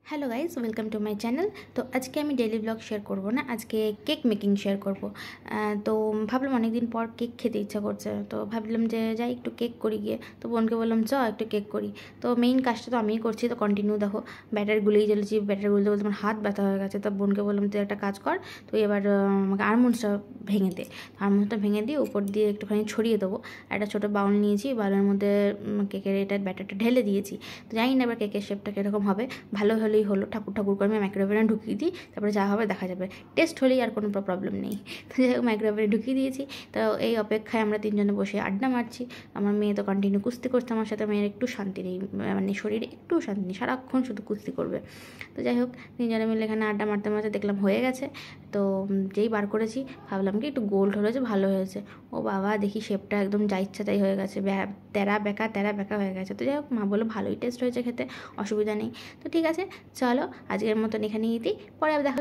Hello guys welcome to my channel. तो आज के डेली ब्लॉग शेयर करब ना, आज के केक मेकिंग शेयर करब। तो भावलाम अनेक दिन पर केक खेते इच्छा करছে, तो भावलाम जे যাই একটু কেক করি গিয়ে। তো বোনকে বললাম চ একটু কেক করি। তো মেইন কাজটা তো আমিই করছি, তো কন্টিনিউ দেখো ব্যাটার গুলেই চলেছি। ব্যাটার গুলতে বলতে আমার হাত ব্যথা হয়ে গেছে। তো বোনকে বললাম তুই একটা কাজ কর, তুই এবার আমাকে আলমন্ডসটা ভেঙে দে। আলমন্ডসটা ভেঙে দিয়ে উপর দিয়ে একটুখানি ছড়িয়ে দেবো। একটা ছোটো বাউল নিয়েছি, বাউলের মধ্যে কেকের এটার ব্যাটারটা ঢেলে দিয়েছি। তো জানি না এবার কেকের শেপটা কীরকম হবে, ভালো হলেই হলো। ঠাকুর ঠাকুর করে আমি মাইক্রোওভেনে ঢুকিয়ে দিই, তারপরে যা হবে দেখা যাবে। টেস্ট হলেই আর কোনো প্রবলেম নেই। তো যাই হোক মাইক্রোওভেনে ঢুকিয়ে দিয়েছি। তো এই অপেক্ষায় আমরা তিনজনে বসে আড্ডা মারছি। আমার মেয়ে তো কন্টিনিউ কুস্তি করছে আমার সাথে। মেয়ের একটু শান্তি নেই, মানে শরীরে একটু শান্তি নেই, সারাক্ষণ শুধু কুস্তি করবে। তো যাই হোক তিনজনে মিলে এখানে আড্ডা মারতে মারতে দেখলাম হয়ে গেছে। তো যেই বার করেছি ভাবলাম কি একটু গোল্ড হয়েছে, ভালো হয়েছে। ও বাবা দেখি শেপটা একদম যা ইচ্ছা তাই হয়ে গেছে, তেরা বেঁকা হয়ে গেছে। তো যাই হোক মা বললো ভালোই টেস্ট হয়েছে, খেতে অসুবিধা নেই। তো ঠিক আছে চলো আজকের মতন এখানেই দিই, পরে দেখা